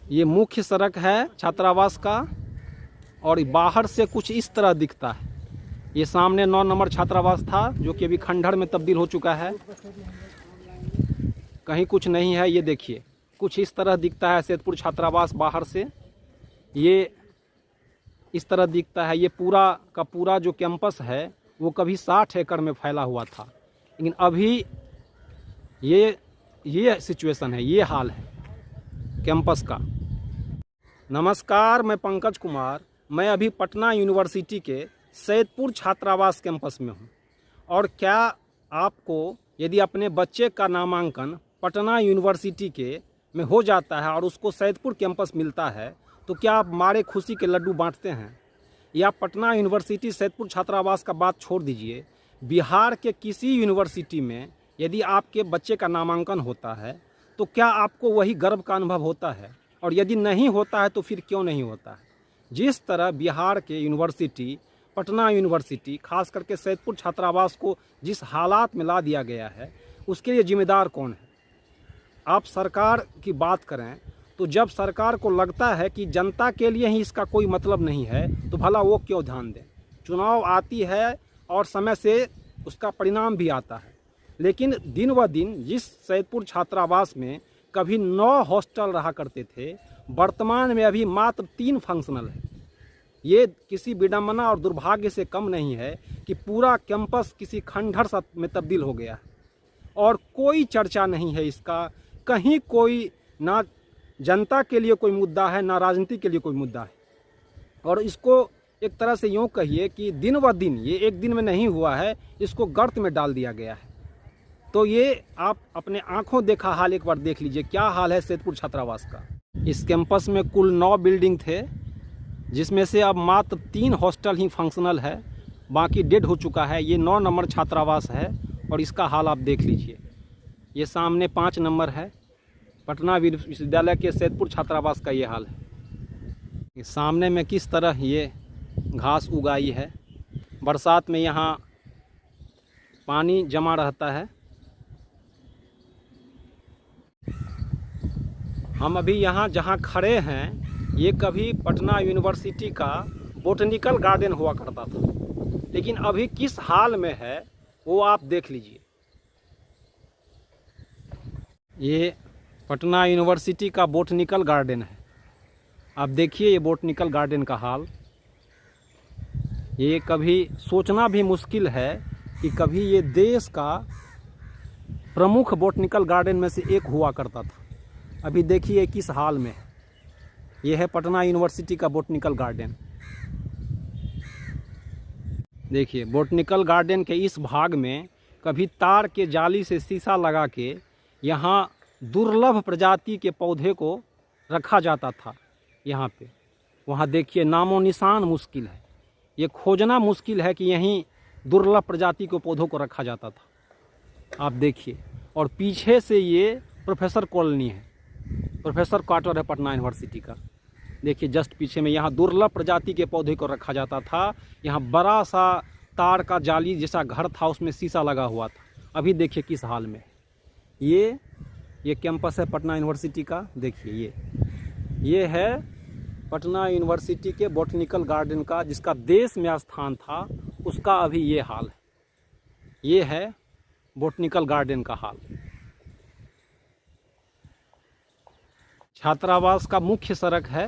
ये मुख्य सड़क है छात्रावास का और बाहर से कुछ इस तरह दिखता है। ये सामने 9 नंबर छात्रावास था जो कि अभी खंडहर में तब्दील हो चुका है। कहीं कुछ नहीं है। ये देखिए कुछ इस तरह दिखता है सैदपुर छात्रावास बाहर से। ये इस तरह दिखता है। ये पूरा का पूरा जो कैंपस है वो कभी 60 एकड़ में फैला हुआ था, लेकिन अभी ये सिचुएशन है, ये हाल है कैंपस का। नमस्कार, मैं पंकज कुमार। मैं अभी पटना यूनिवर्सिटी के सैदपुर छात्रावास कैंपस में हूँ। और क्या आपको यदि अपने बच्चे का नामांकन पटना यूनिवर्सिटी के में हो जाता है और उसको सैदपुर कैंपस मिलता है तो क्या आप मारे खुशी के लड्डू बांटते हैं? या पटना यूनिवर्सिटी सैदपुर छात्रावास का बात छोड़ दीजिए, बिहार के किसी यूनिवर्सिटी में यदि आपके बच्चे का नामांकन होता है तो क्या आपको वही गर्व का अनुभव होता है? और यदि नहीं होता है तो फिर क्यों नहीं होता है? जिस तरह बिहार के यूनिवर्सिटी पटना यूनिवर्सिटी खास करके सैदपुर छात्रावास को जिस हालात में ला दिया गया है उसके लिए जिम्मेदार कौन है? आप सरकार की बात करें तो जब सरकार को लगता है कि जनता के लिए ही इसका कोई मतलब नहीं है तो भला वो क्यों ध्यान दें? चुनाव आती है और समय से उसका परिणाम भी आता है, लेकिन दिन व दिन जिस सैदपुर छात्रावास में कभी 9 हॉस्टल रहा करते थे, वर्तमान में अभी मात्र 3 फंक्शनल है। ये किसी विडंबना और दुर्भाग्य से कम नहीं है कि पूरा कैंपस किसी खंडहर सा में तब्दील हो गया है और कोई चर्चा नहीं है इसका। कहीं कोई ना जनता के लिए कोई मुद्दा है, ना राजनीति के लिए कोई मुद्दा है। और इसको एक तरह से यूँ कहिए कि दिन व दिन, ये एक दिन में नहीं हुआ है, इसको गर्त में डाल दिया गया है। तो ये आप अपने आंखों देखा हाल एक बार देख लीजिए, क्या हाल है सैदपुर छात्रावास का। इस कैंपस में कुल 9 बिल्डिंग थे, जिसमें से अब मात्र 3 हॉस्टल ही फंक्शनल है, बाकी डेड हो चुका है। ये 9 नंबर छात्रावास है और इसका हाल आप देख लीजिए। ये सामने 5 नंबर है, पटना विश्वविद्यालय के सैदपुर छात्रावास का ये हाल है। ये सामने में किस तरह ये घास उगाई है। बरसात में यहाँ पानी जमा रहता है। हम अभी यहाँ जहाँ खड़े हैं ये कभी पटना यूनिवर्सिटी का बोटनिकल गार्डन हुआ करता था, लेकिन अभी किस हाल में है वो आप देख लीजिए। ये पटना यूनिवर्सिटी का बोटनिकल गार्डन है। आप देखिए ये बोटनिकल गार्डन का हाल। ये कभी सोचना भी मुश्किल है कि कभी ये देश का प्रमुख बोटनिकल गार्डन में से एक हुआ करता था। अभी देखिए किस हाल में है। ये है पटना यूनिवर्सिटी का बोटनिकल गार्डन। देखिए बोटनिकल गार्डन के इस भाग में कभी तार के जाली से शीशा लगा के यहाँ दुर्लभ प्रजाति के पौधे को रखा जाता था। यहाँ पे वहाँ देखिए नामो निशान मुश्किल है, ये खोजना मुश्किल है कि यहीं दुर्लभ प्रजाति के पौधों को रखा जाता था। आप देखिए, और पीछे से ये प्रोफेसर कॉलोनी है, प्रोफेसर क्वार्टर है पटना यूनिवर्सिटी का। देखिए जस्ट पीछे में यहाँ दुर्लभ प्रजाति के पौधे को रखा जाता था। यहाँ बड़ा सा तार का जाली जैसा घर था, उसमें शीशा लगा हुआ था। अभी देखिए किस हाल में ये कैंपस है पटना यूनिवर्सिटी का। देखिए ये है पटना यूनिवर्सिटी के बोटनिकल गार्डन का, जिसका देश में स्थान था, उसका अभी ये हाल है। ये है बोटनिकल गार्डन का हाल। छात्रावास का मुख्य सड़क है।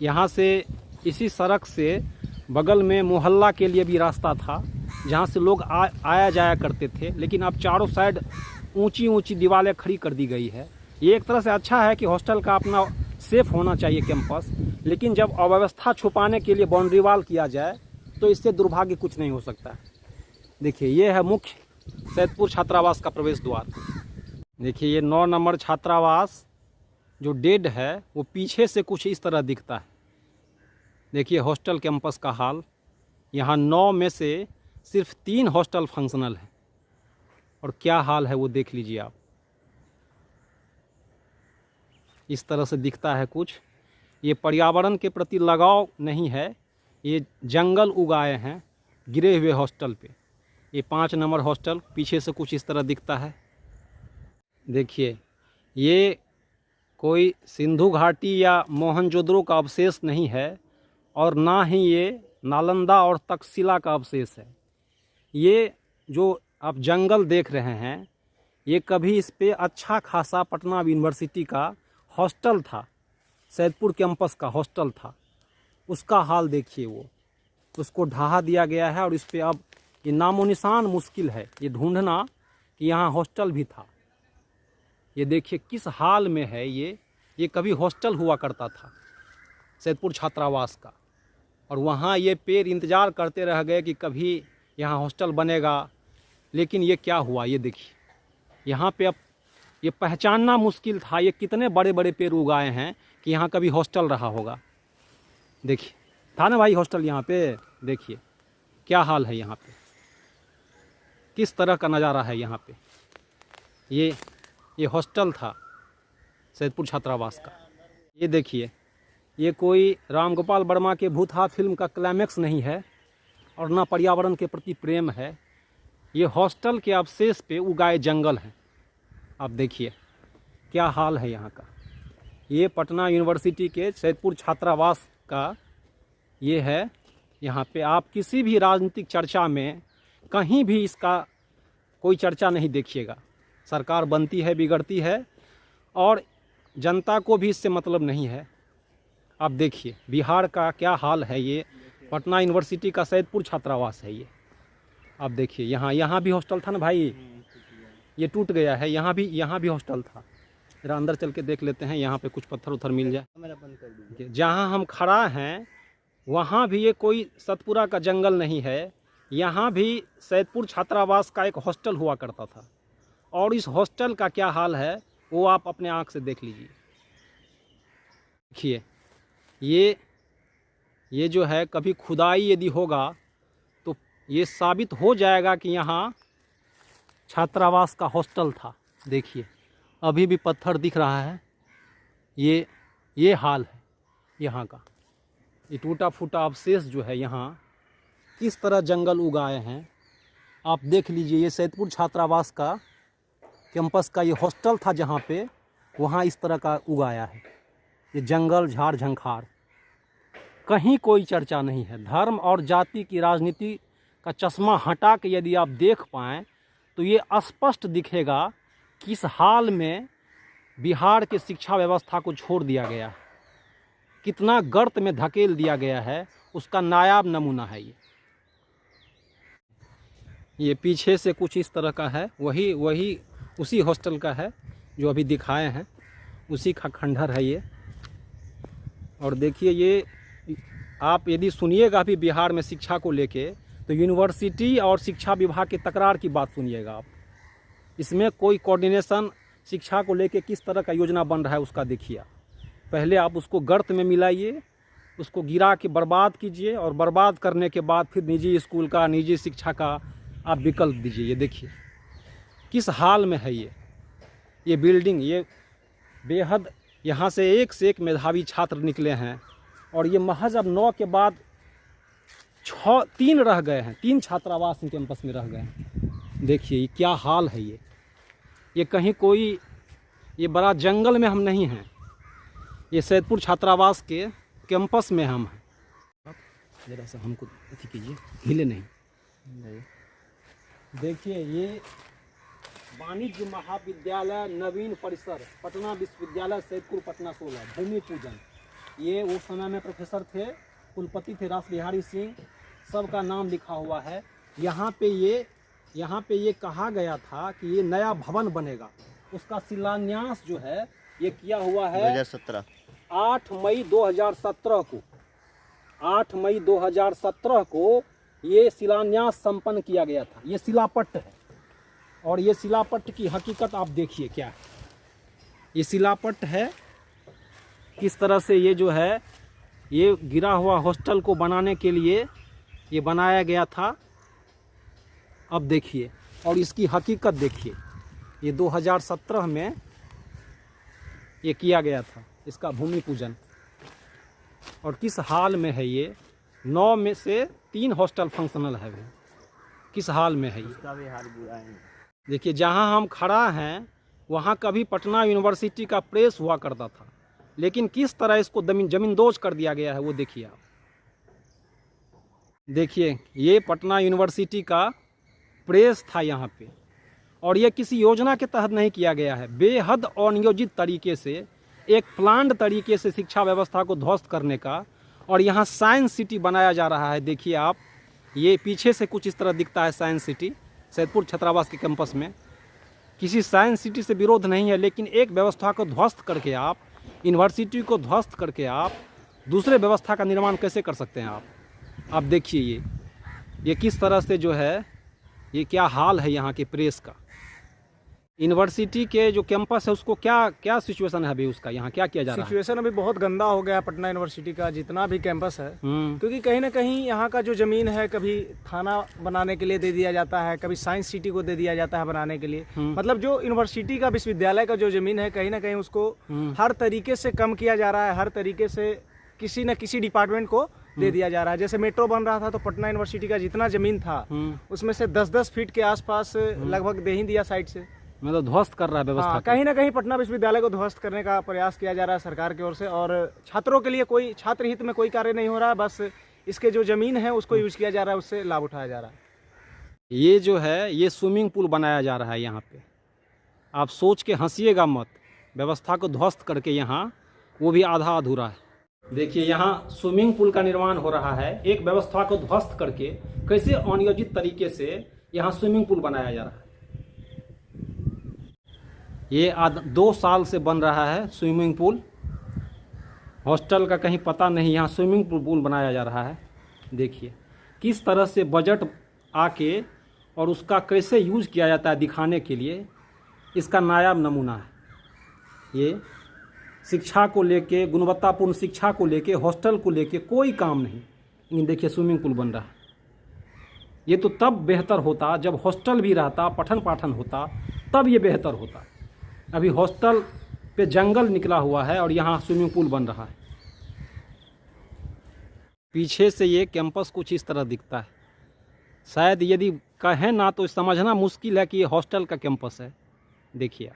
यहाँ से इसी सड़क से बगल में मोहल्ला के लिए भी रास्ता था, जहाँ से लोग आया जाया करते थे, लेकिन अब चारों साइड ऊंची ऊंची दीवारें खड़ी कर दी गई है। ये एक तरह से अच्छा है कि हॉस्टल का अपना सेफ होना चाहिए कैंपस, लेकिन जब अव्यवस्था छुपाने के लिए बाउंड्री वाल किया जाए तो इससे दुर्भाग्य कुछ नहीं हो सकता है। देखिए ये है मुख्य सैदपुर छात्रावास का प्रवेश द्वार। देखिए ये 9 नंबर छात्रावास जो डेड है वो पीछे से कुछ इस तरह दिखता है। देखिए हॉस्टल कैंपस का हाल। यहाँ 9 में से सिर्फ 3 हॉस्टल फंक्शनल है, और क्या हाल है वो देख लीजिए आप। इस तरह से दिखता है कुछ। ये पर्यावरण के प्रति लगाव नहीं है, ये जंगल उगाए हैं गिरे हुए हॉस्टल पे। ये 5 नंबर हॉस्टल पीछे से कुछ इस तरह दिखता है। देखिए ये कोई सिंधु घाटी या मोहनजोदड़ो का अवशेष नहीं है और ना ही ये नालंदा और तक्षशिला का अवशेष है। ये जो आप जंगल देख रहे हैं, ये कभी इस पे अच्छा खासा पटना यूनिवर्सिटी का हॉस्टल था, सैदपुर कैंपस का हॉस्टल था। उसका हाल देखिए, वो उसको ढहा दिया गया है और इस पे अब ये नामो निशान मुश्किल है ये ढूंढना कि यहाँ हॉस्टल भी था। ये देखिए किस हाल में है ये कभी हॉस्टल हुआ करता था सैदपुर छात्रावास का, और वहाँ ये पेड़ इंतज़ार करते रह गए कि कभी यहाँ हॉस्टल बनेगा, लेकिन ये क्या हुआ ये देखिए। यहाँ पे अब ये पहचानना मुश्किल था ये कितने बड़े बड़े पेड़ उगाए हैं कि यहाँ कभी हॉस्टल रहा होगा। देखिए था ना भाई हॉस्टल यहाँ पे, देखिए क्या हाल है यहाँ पे, किस तरह का नज़ारा है यहाँ पे। ये हॉस्टल था सैदपुर छात्रावास का। ये देखिए, ये कोई रामगोपाल वर्मा के भूतहा फिल्म का क्लाइमैक्स नहीं है और ना पर्यावरण के प्रति प्रेम है। ये हॉस्टल के अवशेष पे उगाए जंगल हैं। आप देखिए क्या हाल है यहाँ का। ये पटना यूनिवर्सिटी के सैदपुर छात्रावास का ये है। यहाँ पे आप किसी भी राजनीतिक चर्चा में कहीं भी इसका कोई चर्चा नहीं देखिएगा। सरकार बनती है, बिगड़ती है और जनता को भी इससे मतलब नहीं है। आप देखिए बिहार का क्या हाल है। ये पटना यूनिवर्सिटी का सैदपुर छात्रावास है ये। आप देखिए यहाँ भी हॉस्टल था ना भाई, ये टूट गया है। यहाँ भी हॉस्टल था। जरा अंदर चल के देख लेते हैं, यहाँ पे कुछ पत्थर उथर मिल जाए। जहाँ हम खड़ा हैं वहाँ भी ये कोई सतपुरा का जंगल नहीं है। यहाँ भी सैदपुर छात्रावास का एक हॉस्टल हुआ करता था और इस हॉस्टल का क्या हाल है वो आप अपने आँख से देख लीजिए। देखिए ये जो है कभी खुदाई यदि होगा तो ये साबित हो जाएगा कि यहाँ छात्रावास का हॉस्टल था। देखिए अभी भी पत्थर दिख रहा है। ये हाल है यहाँ का। ये टूटा फूटा अवशेष जो है यहाँ किस तरह जंगल उगाए हैं आप देख लीजिए। ये सैदपुर छात्रावास का कैंपस का ये हॉस्टल था जहाँ पे, वहाँ इस तरह का उगाया है। ये जंगल झाड़ झंखाड़, कहीं कोई चर्चा नहीं है। धर्म और जाति की राजनीति का चश्मा हटा के यदि आप देख पाएँ तो ये स्पष्ट दिखेगा किस हाल में बिहार के शिक्षा व्यवस्था को छोड़ दिया गया है, कितना गर्त में धकेल दिया गया है, उसका नायाब नमूना है ये पीछे से कुछ इस तरह का है। वही उसी हॉस्टल का है जो अभी दिखाए हैं, उसी का खंडहर है ये। और देखिए ये आप यदि सुनिएगा भी बिहार में शिक्षा को लेके तो यूनिवर्सिटी और शिक्षा विभाग की तकरार की बात सुनिएगा आप। इसमें कोई कोऑर्डिनेशन शिक्षा को लेके किस तरह का योजना बन रहा है उसका देखिए। पहले आप उसको गर्त में मिलाइए, उसको गिरा के बर्बाद कीजिए और बर्बाद करने के बाद फिर निजी स्कूल का, निजी शिक्षा का आप विकल्प दीजिए। ये देखिए किस हाल में है ये बिल्डिंग। ये बेहद यहाँ से एक मेधावी छात्र निकले हैं और ये महज अब 9 के बाद 3 रह गए हैं। 3 छात्रावास कैंपस में रह गए हैं। देखिए ये क्या हाल है ये कहीं कोई ये बड़ा जंगल में हम नहीं हैं, ये सैदपुर छात्रावास के कैंपस में हम हैं। जरा सा हमको अथी कीजिए, हिले नहीं। देखिए ये वाणिज्य महाविद्यालय नवीन परिसर पटना विश्वविद्यालय सैदपुर पटना 16 भूमि पूजन। ये उस समय में प्रोफेसर थे, कुलपति थे रास बिहारी सिंह, सबका नाम लिखा हुआ है। यहाँ पे ये कहा गया था कि ये नया भवन बनेगा, उसका शिलान्यास जो है ये किया हुआ है 2017 8 मई 2017 को। 8 मई 2017 को ये शिलान्यास संपन्न किया गया था। ये शिलापट्ट है और ये शिलापट्ट की हकीकत आप देखिए क्या है। ये शिलापट्ट है किस तरह से ये जो है ये गिरा हुआ हॉस्टल को बनाने के लिए ये बनाया गया था। अब देखिए और इसकी हकीकत देखिए, ये 2017 में ये किया गया था इसका भूमि पूजन, और किस हाल में है ये। 9 में से 3 हॉस्टल फंक्शनल है, किस हाल में है ये। देखिए जहाँ हम खड़ा हैं वहाँ कभी पटना यूनिवर्सिटी का प्रेस हुआ करता था, लेकिन किस तरह इसको ज़मींदोज़ कर दिया गया है वो देखिए आप। देखिए ये पटना यूनिवर्सिटी का प्रेस था यहाँ पे, और ये किसी योजना के तहत नहीं किया गया है। बेहद अनियोजित तरीके से, एक प्लान्ड तरीके से शिक्षा व्यवस्था को ध्वस्त करने का, और यहाँ साइंस सिटी बनाया जा रहा है। देखिए आप, ये पीछे से कुछ इस तरह दिखता है साइंस सिटी सैदपुर छात्रावास के कैंपस में। किसी साइंस सिटी से विरोध नहीं है, लेकिन एक व्यवस्था को ध्वस्त करके आप, यूनिवर्सिटी को ध्वस्त करके आप दूसरे व्यवस्था का निर्माण कैसे कर सकते हैं आप देखिए ये किस तरह से जो है, ये क्या हाल है यहाँ के प्रेस का। यूनिवर्सिटी के जो कैंपस है उसको क्या सिचुएशन है अभी उसका, यहाँ क्या किया जा रहा है? सिचुएशन अभी बहुत गंदा हो गया है पटना यूनिवर्सिटी का जितना भी कैंपस है, क्योंकि कहीं ना कहीं यहाँ का जो ज़मीन है कभी थाना बनाने के लिए दे दिया जाता है, कभी साइंस सिटी को दे दिया जाता है बनाने के लिए। मतलब जो यूनिवर्सिटी का, विश्वविद्यालय का जो ज़मीन है, कहीं ना कहीं उसको हर तरीके से कम किया जा रहा है, हर तरीके से किसी न किसी डिपार्टमेंट को दे दिया जा रहा है। जैसे मेट्रो बन रहा था तो पटना यूनिवर्सिटी का जितना ज़मीन था उसमें से 10-10 फीट के आसपास लगभग दे ही दिया साइड से, मतलब ध्वस्त कर रहा है व्यवस्था। हाँ, कहीं ना कहीं पटना विश्वविद्यालय को ध्वस्त करने का प्रयास किया जा रहा है सरकार की ओर से, और छात्रों के लिए कोई छात्र हित में कोई कार्य नहीं हो रहा है, बस इसके जो ज़मीन है उसको यूज किया जा रहा है, उससे लाभ उठाया जा रहा है। ये जो है, ये स्विमिंग पूल बनाया जा रहा है यहाँ पे। आप सोच के हंसिएगा मत, व्यवस्था को ध्वस्त करके यहाँ, वो भी आधा अधूरा है। देखिए यहाँ स्विमिंग पूल का निर्माण हो रहा है, एक व्यवस्था को ध्वस्त करके कैसे अनियोजित तरीके से यहाँ स्विमिंग पूल बनाया जा रहा है। ये 2 साल से बन रहा है स्विमिंग पूल, हॉस्टल का कहीं पता नहीं, यहाँ स्विमिंग पूल बनाया जा रहा है। देखिए किस तरह से बजट आके और उसका कैसे यूज़ किया जाता है दिखाने के लिए, इसका नायाब नमूना है। ये शिक्षा को लेके, गुणवत्तापूर्ण शिक्षा को लेके, हॉस्टल को लेके कोई काम नहीं, लेकिन देखिए स्विमिंग पूल बन रहा है। ये तो तब बेहतर होता जब हॉस्टल भी रहता, पठन पाठन होता, तब ये बेहतर होता। अभी हॉस्टल पे जंगल निकला हुआ है और यहाँ स्विमिंग पूल बन रहा है। पीछे से ये कैंपस कुछ इस तरह दिखता है। शायद यदि कहें ना तो समझना मुश्किल है कि ये हॉस्टल का कैंपस है। देखिए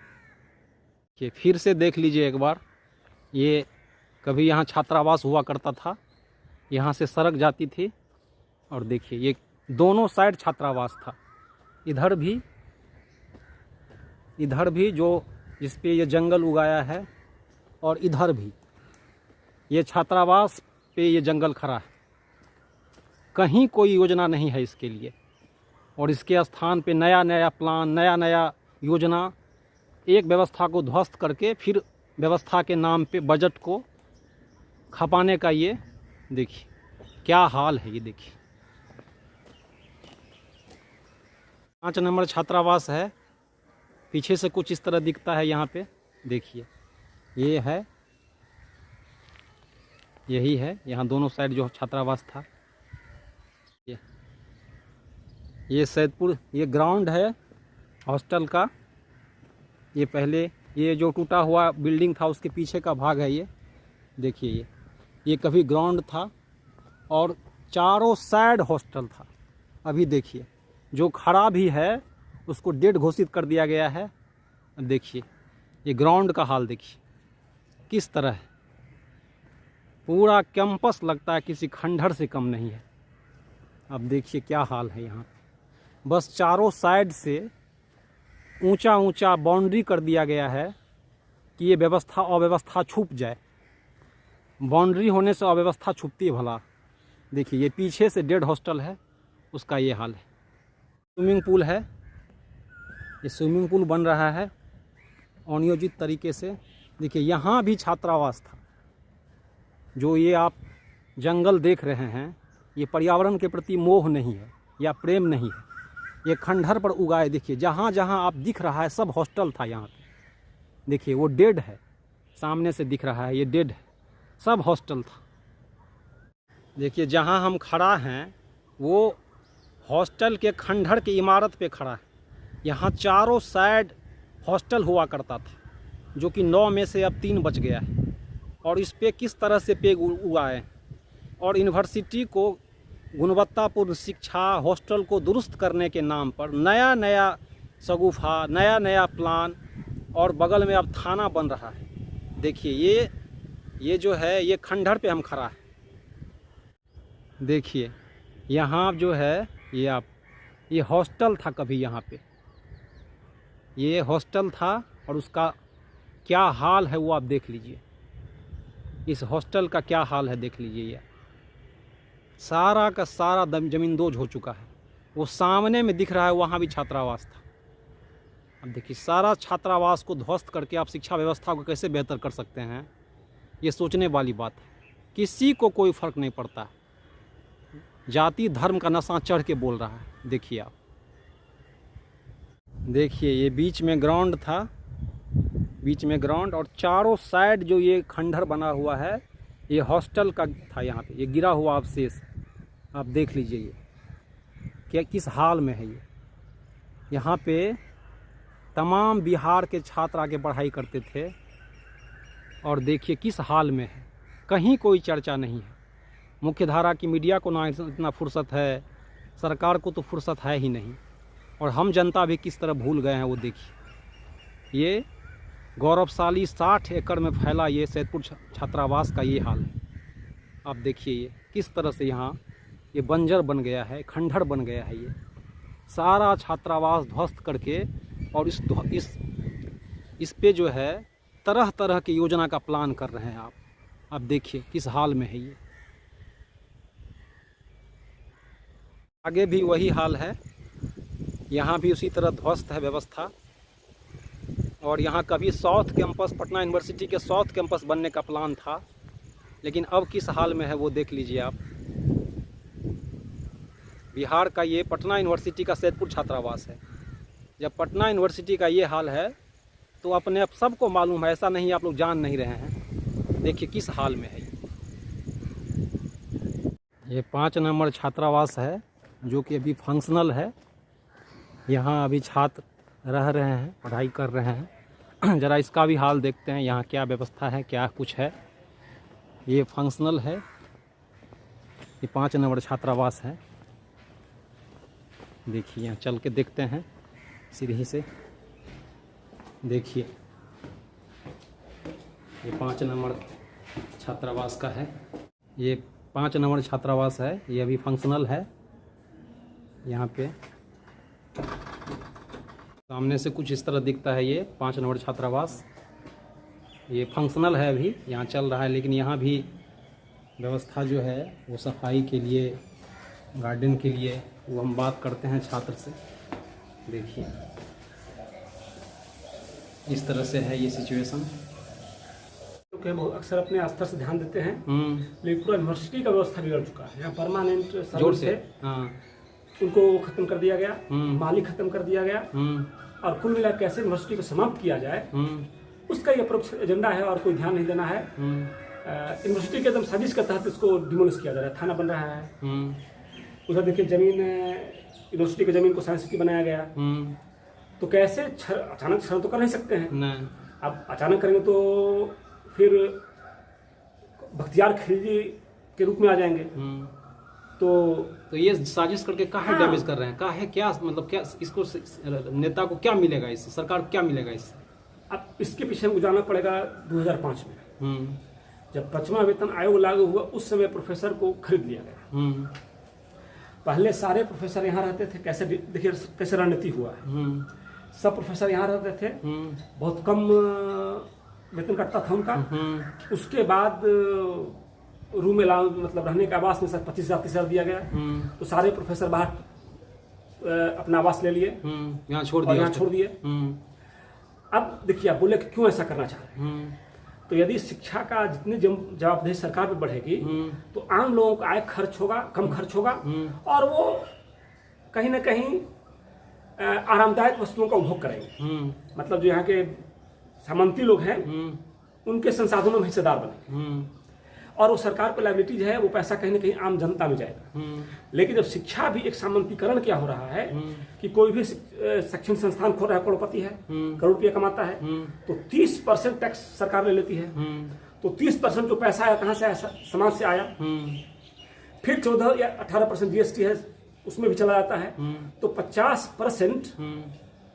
कि फिर से देख लीजिए एक बार, ये कभी यहाँ छात्रावास हुआ करता था, यहाँ से सड़क जाती थी, और देखिए ये दोनों साइड छात्रावास था। इधर भी जो जिस पे ये जंगल उगाया है, और इधर भी ये छात्रावास पे ये जंगल खड़ा है। कहीं कोई योजना नहीं है इसके लिए, और इसके स्थान पे नया नया प्लान, नया नया योजना, एक व्यवस्था को ध्वस्त करके फिर व्यवस्था के नाम पे बजट को खपाने का। ये देखिए क्या हाल है। ये देखिए 5 नंबर छात्रावास है, पीछे से कुछ इस तरह दिखता है यहाँ पे। देखिए ये है, यही है, यहाँ दोनों साइड जो छात्रावास था। ये सैदपुर, ये ग्राउंड है हॉस्टल का। ये पहले ये जो टूटा हुआ बिल्डिंग था उसके पीछे का भाग है ये। देखिए ये कभी ग्राउंड था और चारों साइड हॉस्टल था। अभी देखिए जो खड़ा भी है उसको डेड घोषित कर दिया गया है। अब देखिए ये ग्राउंड का हाल देखिए किस तरह है। पूरा कैंपस लगता है किसी खंडहर से कम नहीं है। अब देखिए क्या हाल है यहाँ। बस चारों साइड से ऊंचा ऊंचा बाउंड्री कर दिया गया है कि ये व्यवस्था अव्यवस्था छुप जाए। बाउंड्री होने से अव्यवस्था छुपती है भला। देखिए ये पीछे से डेड हॉस्टल है, उसका ये हाल है। स्विमिंग पूल है, ये स्विमिंग पूल बन रहा है अनियोजित तरीके से। देखिए यहाँ भी छात्रावास था। जो ये आप जंगल देख रहे हैं, ये पर्यावरण के प्रति मोह नहीं है या प्रेम नहीं है, ये खंडहर पर उगाए। देखिए जहाँ जहाँ आप दिख रहा है सब हॉस्टल था यहाँ पे। देखिए वो डेड है, सामने से दिख रहा है ये डेड है, सब हॉस्टल था। देखिए जहाँ हम खड़ा हैं वो हॉस्टल के खंडहर की इमारत पे खड़ा है। यहाँ चारों साइड हॉस्टल हुआ करता था, जो कि 9 में से अब 3 बच गया है। और इस पे किस तरह से पेड़ उगाए, और यूनिवर्सिटी को गुणवत्तापूर्ण शिक्षा, हॉस्टल को दुरुस्त करने के नाम पर नया नया शगुफा, नया नया प्लान और बगल में अब थाना बन रहा है। देखिए ये जो है ये खंडहर पे हम खड़ा है। देखिए यहाँ जो है ये हॉस्टल था कभी यहाँ पे, ये हॉस्टल था और उसका क्या हाल है वो आप देख लीजिए। इस हॉस्टल का क्या हाल है देख लीजिए। ये सारा का सारा ज़मींदोज हो चुका है। वो सामने में दिख रहा है वहाँ भी छात्रावास था। अब देखिए सारा छात्रावास को ध्वस्त करके आप शिक्षा व्यवस्था को कैसे बेहतर कर सकते हैं, ये सोचने वाली बात है। किसी को कोई फ़र्क नहीं पड़ता। जाति धर्म का नशा चढ़ के बोल रहा है। देखिए आप, देखिए ये बीच में ग्राउंड था, बीच में ग्राउंड और चारों साइड जो ये खंडहर बना हुआ है ये हॉस्टल का था। यहाँ पे ये गिरा हुआ अवशेष आप देख लीजिए। ये क्या किस हाल में है ये। यहाँ पे तमाम बिहार के छात्र आके पढ़ाई करते थे और देखिए किस हाल में है। कहीं कोई चर्चा नहीं है। मुख्य धारा की मीडिया को ना इतना फुर्सत है, सरकार को तो फुर्सत है ही नहीं, और हम जनता भी किस तरह भूल गए हैं वो देखिए। ये गौरवशाली 60 एकड़ में फैला ये सैदपुर छात्रावास का ये हाल है। आप देखिए ये किस तरह से यहाँ ये बंजर बन गया है, खंडहर बन गया है। ये सारा छात्रावास ध्वस्त करके और इस पे जो है तरह तरह की योजना का प्लान कर रहे हैं आप देखिए किस हाल में है ये। आगे भी वही हाल है, यहाँ भी उसी तरह ध्वस्त है व्यवस्था। और यहाँ कभी साउथ कैंपस, पटना यूनिवर्सिटी के साउथ कैंपस बनने का प्लान था, लेकिन अब किस हाल में है वो देख लीजिए आप। बिहार का ये पटना यूनिवर्सिटी का सैदपुर छात्रावास है। जब पटना यूनिवर्सिटी का ये हाल है तो अपने आप सबको मालूम है, ऐसा नहीं आप लोग जान नहीं रहे हैं। देखिए किस हाल में है ये 5 नंबर छात्रावास है जो कि अभी फंक्शनल है। यहाँ अभी छात्र रह रहे हैं, पढ़ाई कर रहे हैं। ज़रा इसका भी हाल देखते हैं, यहाँ क्या व्यवस्था है, क्या कुछ है। ये फंक्शनल है, ये 5 नंबर छात्रावास है। देखिए यहाँ चल के देखते हैं सीढ़ी से। देखिए ये 5 नंबर छात्रावास का है। ये 5 नंबर छात्रावास है, ये अभी फंक्शनल है। यहाँ पे सामने से कुछ इस तरह दिखता है ये 5 नंबर छात्रावास। ये फंक्शनल है, अभी यहाँ चल रहा है, लेकिन यहाँ भी व्यवस्था जो है वो सफाई के लिए, गार्डन के लिए, वो हम बात करते हैं छात्र से। देखिए इस तरह से है ये सिचुएशन। बहुत अक्सर अपने स्तर से ध्यान देते हैं, लेकिन पूरा यूनिवर्सिटी का व्यवस्था बिगड़ चुका है। यहाँ परमानेंट जोर से उनको खत्म कर दिया गया, माली खत्म कर दिया गया, और कुल मिला कैसे यूनिवर्सिटी को समाप्त किया जाए उसका ये अप्रोच एजेंडा है, और कोई ध्यान नहीं देना है। यूनिवर्सिटी के एकदम साजिश के तहत इसको डिमोलिश किया जा रहा है, थाना बन रहा है। उधर देखिए जमीन, यूनिवर्सिटी की जमीन को साइंस सिटी बनाया गया। तो कैसे अचानक छल तो कर नहीं सकते हैं। अब अचानक करेंगे तो फिर बख्तियार खिलजी के रूप में आ जाएंगे। तो ये साजिश करके काहे डैमेज कर रहे हैं, काहे, क्या मतलब, क्या इसको नेता को क्या मिलेगा इससे, सरकार को क्या मिलेगा इससे? अब इसके पीछे हमको जाना पड़ेगा 2005 में, जब 5वां वेतन आयोग लागू हुआ, उस समय प्रोफेसर को खरीद लिया गया। पहले सारे प्रोफेसर यहाँ रहते थे, कैसे देखिए कैसे रणनीति हुआ है। सब प्रोफेसर यहाँ रहते थे, बहुत कम वेतन कटता था उनका। उसके बाद रूम में मतलब रहने के आवास में 25,000-30,000 दिया गया। तो सारे प्रोफेसर बाहर अपना आवास ले लिए, यहाँ छोड़ दिए। अब देखिए आप बोले कि क्यों ऐसा करना चाह रहे हैं। तो यदि शिक्षा का जितनी जवाबदेही सरकार पे बढ़ेगी तो आम लोगों का आय खर्च होगा, कम खर्च होगा, और वो कहीं ना कहीं आरामदायक वस्तुओं का उपभोग करेंगे। मतलब जो यहाँ के सामंती लोग हैं उनके संसाधनों में हिस्सेदार बनेंगे, और वो सरकार को लायबिलिटीज है, वो पैसा कहीं ना कहीं आम जनता में जाएगा। लेकिन जब शिक्षा भी एक सामंतीकरण क्या हो रहा है कि कोई भी शैक्षणिक संस्थान खोल रहा है, करोड़पति है, करोड़ रुपया कमाता है, तो 30% टैक्स सरकार ले लेती है। तो 30% जो पैसा आया कहाँ से आया? समाज से आया। फिर 14 या 18% जीएसटी है, उसमें भी चला जाता है। तो 50%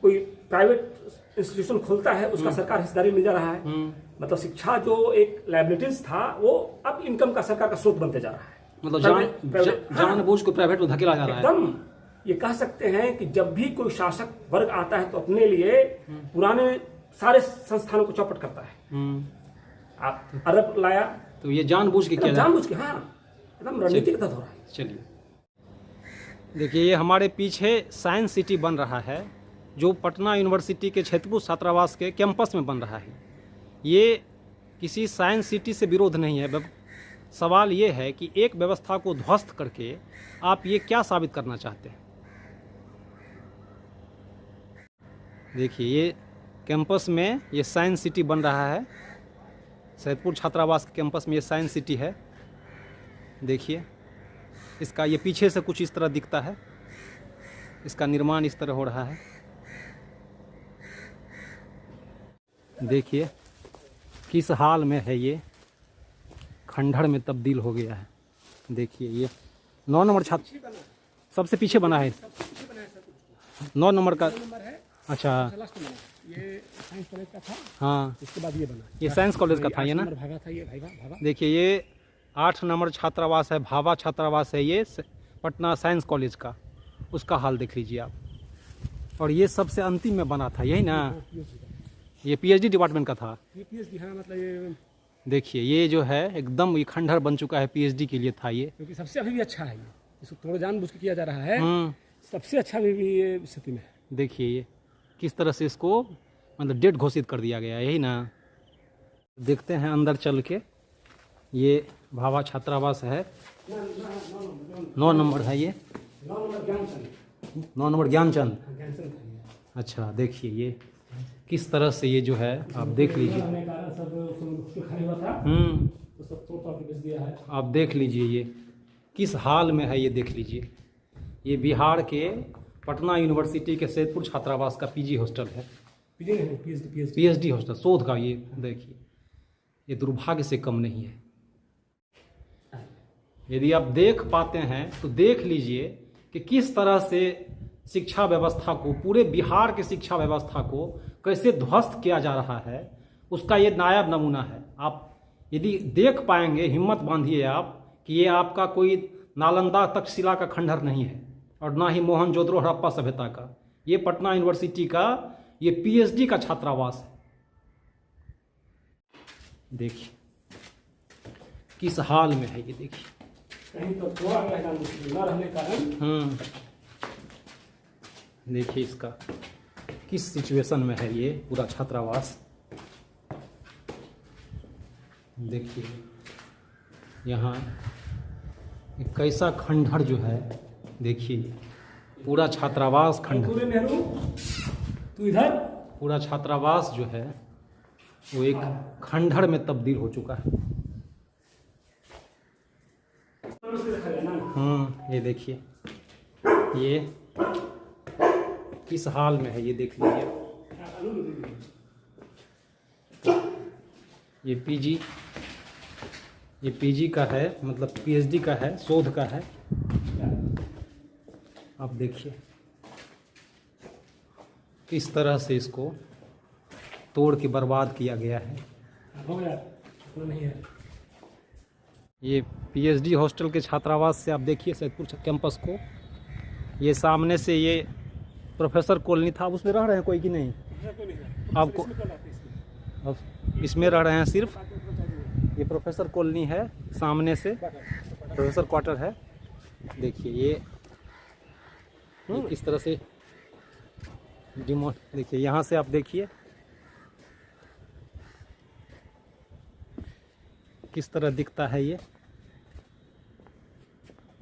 कोई प्राइवेट इंस्टीट्यूशन खुलता है उसका सरकार हिस्सेदारी मिल जा रहा है। मतलब शिक्षा जो एक लायबिलिटीज था वो अब इनकम का सरकार का स्रोत बनते जा रहा है। मतलब जानबूझ को प्राइवेट में धकेला जा रहा है। एकदम ये कह सकते हैं कि जब भी कोई शासक वर्ग आता है तो अपने लिए पुराने सारे संस्थानों को चौपट करता है। आप अरब लाया तो ये जानबूझ के किया जानबूझ के, हाँ एकदम रणनीतिक तत्व हो रहा है। चलिए देखिए, ये हमारे पीछे साइंस सिटी बन रहा है जो पटना यूनिवर्सिटी के क्षेत्रपुर छात्रावास के कैंपस में बन रहा है। ये किसी साइंस सिटी से विरोध नहीं है। सवाल ये है कि एक व्यवस्था को ध्वस्त करके आप ये क्या साबित करना चाहते हैं। देखिए, ये कैंपस में ये साइंस सिटी बन रहा है। सैदपुर छात्रावास के कैंपस में ये साइंस सिटी है। देखिए, इसका ये पीछे से कुछ इस तरह दिखता है। इसका निर्माण इस तरह हो रहा है। देखिए किस हाल में है, ये खंडहर में तब्दील हो गया है। देखिए, ये 9 नंबर छात्र सबसे पीछे बना है। 9 नंबर का, अच्छा ये साइंस कॉलेज का था। हाँ, इसके बाद ये बना, ये साइंस कॉलेज का था ये ना। भागा था ये, भागा। देखिए, ये 8 नंबर छात्रावास है, भाभा छात्रावास है ये पटना साइंस कॉलेज का। उसका हाल देख लीजिए आप। और ये सबसे अंतिम में बना था यही ना, ये पीएचडी डिपार्टमेंट का था। ये पीएचडी, हाँ मतलब ये देखिए, ये जो है एकदम ये खंडहर बन चुका है, पीएचडी के लिए था ये। क्योंकि सबसे अभी भी अच्छा है, ये इसको थोड़ा जानबूझ के किया जा रहा है। सबसे अच्छा भी ये स्थिति में है। देखिए, ये किस तरह से इसको मतलब डेट घोषित कर दिया गया, यही ना। देखते हैं अंदर चल के। ये भाभा छात्रावास है, 9 नंबर है ये, 9 नंबर ज्ञानचंद। अच्छा, देखिए ये किस तरह से ये जो है आप देख लीजिए। आप देख लीजिए ये किस हाल में है, ये देख लीजिए। ये बिहार के पटना यूनिवर्सिटी के सैदपुर छात्रावास का पीजी हॉस्टल है। पीएचडी हॉस्टल शोध का। ये देखिए, ये दुर्भाग्य से कम नहीं है। यदि आप देख पाते हैं तो देख लीजिए कि किस तरह से शिक्षा व्यवस्था को, पूरे बिहार की शिक्षा व्यवस्था को कैसे ध्वस्त किया जा रहा है, उसका ये नायाब नमूना है। आप यदि देख पाएंगे, हिम्मत बांधिए आप कि ये आपका कोई नालंदा तक्षशिला का खंडहर नहीं है और ना ही मोहनजोदड़ो हड़प्पा सभ्यता का। ये पटना यूनिवर्सिटी का ये पीएचडी का छात्रावास है। देखिए किस हाल में है ये, देखिए। कहीं तो थोड़ा न रहने कारण देखिए इसका किस सिचुएशन में है ये पूरा छात्रावास। देखिए यहाँ एक कैसा खंडहर जो है, देखिए पूरा छात्रावास खंडहर। नेहरू तू इधर, पूरा छात्रावास जो है वो एक खंडहर में तब्दील हो चुका है। ये देखिए ये किस हाल में है, ये देख लीजिए। ये पीजी का है, मतलब पीएचडी का है, शोध का है। आप देखिए किस तरह से इसको तोड़ के बर्बाद किया गया है। हो गया, नहीं है। ये पीएचडी हॉस्टल के छात्रावास से आप देखिए सैदपुर कैंपस को। ये सामने से ये प्रोफेसर कॉलोनी था, उसमें रह रहे हैं कोई कि नहीं? आपको अब इसमें रह रहे हैं सिर्फ। ये प्रोफेसर कॉलोनी है, सामने से प्रोफेसर क्वार्टर है। देखिए ये किस तरह से देखिए यहाँ से आप देखिए किस तरह दिखता है ये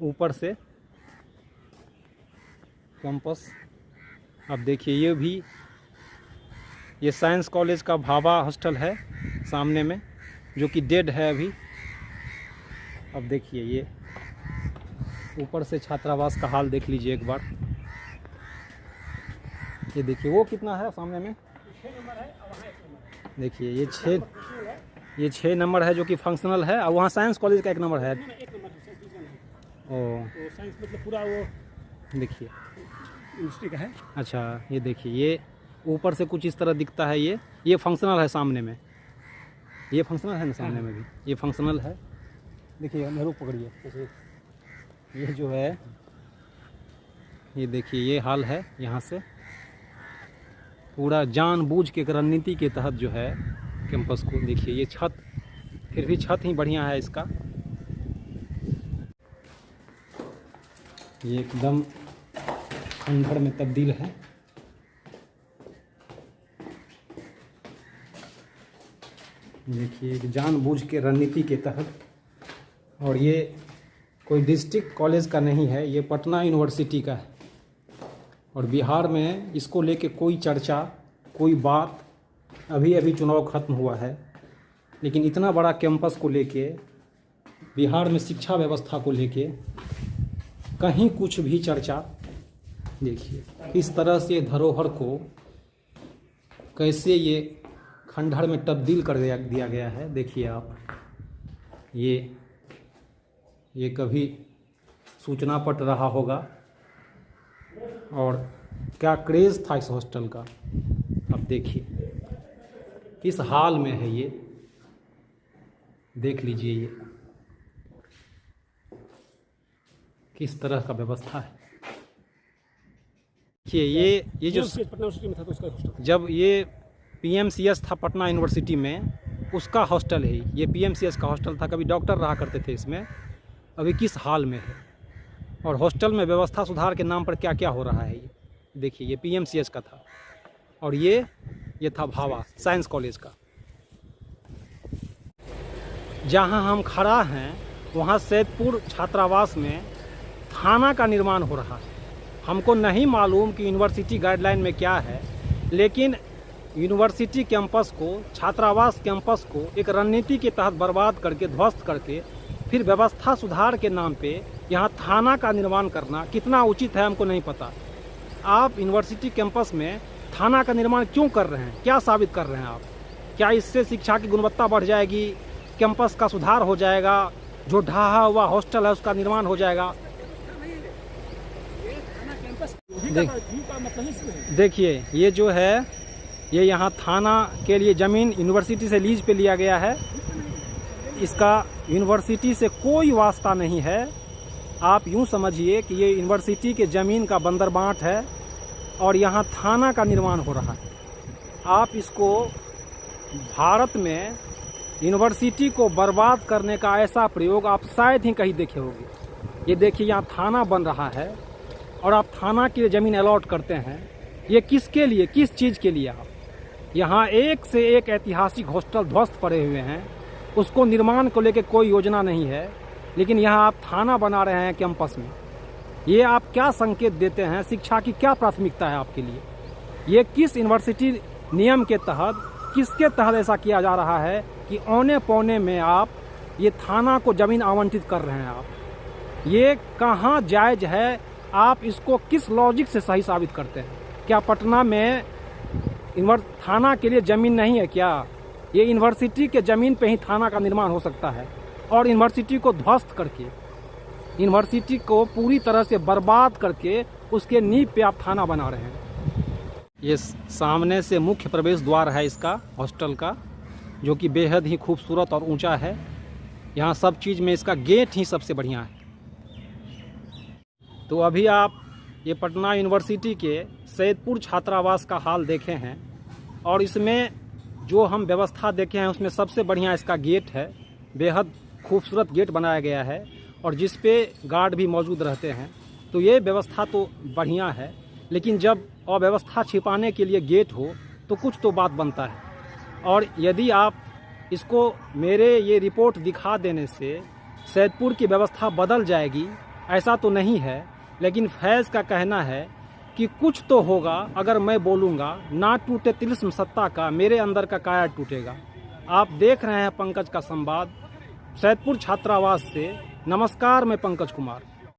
ऊपर से कैंपस। आप देखिए ये भी, ये साइंस कॉलेज का भाभा हॉस्टल है सामने में, जो कि डेड है अभी। अब देखिए ये ऊपर से छात्रावास का हाल देख लीजिए एक बार। ये देखिए वो कितना है सामने में, देखिए ये 6 नंबर है जो कि फंक्शनल है, और वहाँ साइंस कॉलेज का 1 नंबर है। ओ साइंस मतलब पूरा वो देखिए यूनिवर्सिटी का है। अच्छा, ये देखिए ये ऊपर से कुछ इस तरह दिखता है। ये फंक्शनल है सामने में, ये फंक्शनल है ना सामने में भी, ये फंक्शनल है। देखिए मेरे को पकड़िए, ये जो है ये देखिए ये हाल है। यहाँ से पूरा जानबूझ के एक रणनीति के तहत जो है कैंपस को, देखिए ये छत, फिर भी छत ही बढ़िया है इसका। ये एकदम खंडहर में तब्दील है। देखिए जानबूझ के रणनीति के तहत, और ये कोई डिस्ट्रिक्ट कॉलेज का नहीं है, ये पटना यूनिवर्सिटी का है। और बिहार में इसको लेके कोई चर्चा, कोई बात, अभी चुनाव खत्म हुआ है, लेकिन इतना बड़ा कैंपस को लेके, बिहार में शिक्षा व्यवस्था को लेके कहीं कुछ भी चर्चा। देखिए इस तरह से धरोहर को कैसे ये खंडहर में तब्दील कर दिया गया है। देखिए आप, ये कभी सूचना पट रहा होगा, और क्या क्रेज़ था इस हॉस्टल का। अब देखिए किस हाल में है ये, देख लीजिए ये किस तरह का व्यवस्था है। देखिए ये जो पटना यूनिवर्सिटी में था तो उसका हॉस्टल, जब ये PMCS था पटना यूनिवर्सिटी में, उसका हॉस्टल है ये। PMCS का हॉस्टल था, कभी डॉक्टर रहा करते थे इसमें। अभी किस हाल में है, और हॉस्टल में व्यवस्था सुधार के नाम पर क्या क्या हो रहा है ये देखिए। ये PMCS का था, और ये था भावा साइंस कॉलेज का। जहां हम खड़ा हैं वहां सैदपुर छात्रावास में थाना का निर्माण हो रहा है। हमको नहीं मालूम कि यूनिवर्सिटी गाइडलाइन में क्या है, लेकिन यूनिवर्सिटी कैंपस को, छात्रावास कैंपस को एक रणनीति के तहत बर्बाद करके, ध्वस्त करके, फिर व्यवस्था सुधार के नाम पे यहाँ थाना का निर्माण करना कितना उचित है हमको नहीं पता। आप यूनिवर्सिटी कैंपस में थाना का निर्माण क्यों कर रहे हैं, क्या साबित कर रहे हैं आप? क्या इससे शिक्षा की गुणवत्ता बढ़ जाएगी, कैंपस का सुधार हो जाएगा, जो ढहा हुआ हॉस्टल है उसका निर्माण हो जाएगा? देखिए ये जो है, ये यहाँ थाना के लिए ज़मीन यूनिवर्सिटी से लीज पे लिया गया है। इसका यूनिवर्सिटी से कोई वास्ता नहीं है। आप यूँ समझिए कि ये यूनिवर्सिटी के ज़मीन का बंदरबांट है, और यहाँ थाना का निर्माण हो रहा है। आप इसको, भारत में यूनिवर्सिटी को बर्बाद करने का ऐसा प्रयोग आप शायद ही कहीं देखे होंगे। ये देखिए यहाँ थाना बन रहा है, और आप थाना के लिए ज़मीन अलॉट करते हैं। ये किसके लिए, किस चीज़ के लिए? आप यहाँ एक से एक ऐतिहासिक हॉस्टल ध्वस्त पड़े हुए हैं, उसको निर्माण को लेकर कोई योजना नहीं है, लेकिन यहाँ आप थाना बना रहे हैं कैंपस में। ये आप क्या संकेत देते हैं? शिक्षा की क्या प्राथमिकता है आपके लिए? ये किस यूनिवर्सिटी नियम के तहत, किसके तहत ऐसा किया जा रहा है कि औने पौने में आप ये थाना को ज़मीन आवंटित कर रहे हैं? आप ये कहाँ जायज़ है? आप इसको किस लॉजिक से सही साबित करते हैं? क्या पटना में थाना के लिए ज़मीन नहीं है क्या? ये यूनिवर्सिटी के ज़मीन पे ही थाना का निर्माण हो सकता है, और यूनिवर्सिटी को ध्वस्त करके, यूनिवर्सिटी को पूरी तरह से बर्बाद करके उसके नींव पे आप थाना बना रहे हैं। ये सामने से मुख्य प्रवेश द्वार है इसका, हॉस्टल का, जो कि बेहद ही खूबसूरत और ऊंचा है। यहाँ सब चीज़ में इसका गेट ही सबसे बढ़िया है। तो अभी आप ये पटना यूनिवर्सिटी के सैदपुर छात्रावास का हाल देखे हैं, और इसमें जो हम व्यवस्था देखे हैं उसमें सबसे बढ़िया इसका गेट है। बेहद खूबसूरत गेट बनाया गया है, और जिस पे गार्ड भी मौजूद रहते हैं। तो ये व्यवस्था तो बढ़िया है, लेकिन जब अव्यवस्था छिपाने के लिए गेट हो तो कुछ तो बात बनता है। और यदि आप इसको मेरे ये रिपोर्ट दिखा देने से सैदपुर की व्यवस्था बदल जाएगी, ऐसा तो नहीं है, लेकिन फैज़ का कहना है कि कुछ तो होगा। अगर मैं बोलूँगा, ना टूटे तिलिस्म सत्ता का, मेरे अंदर का काया टूटेगा। आप देख रहे हैं पंकज का संवाद सैदपुर छात्रावास से। नमस्कार, मैं पंकज कुमार।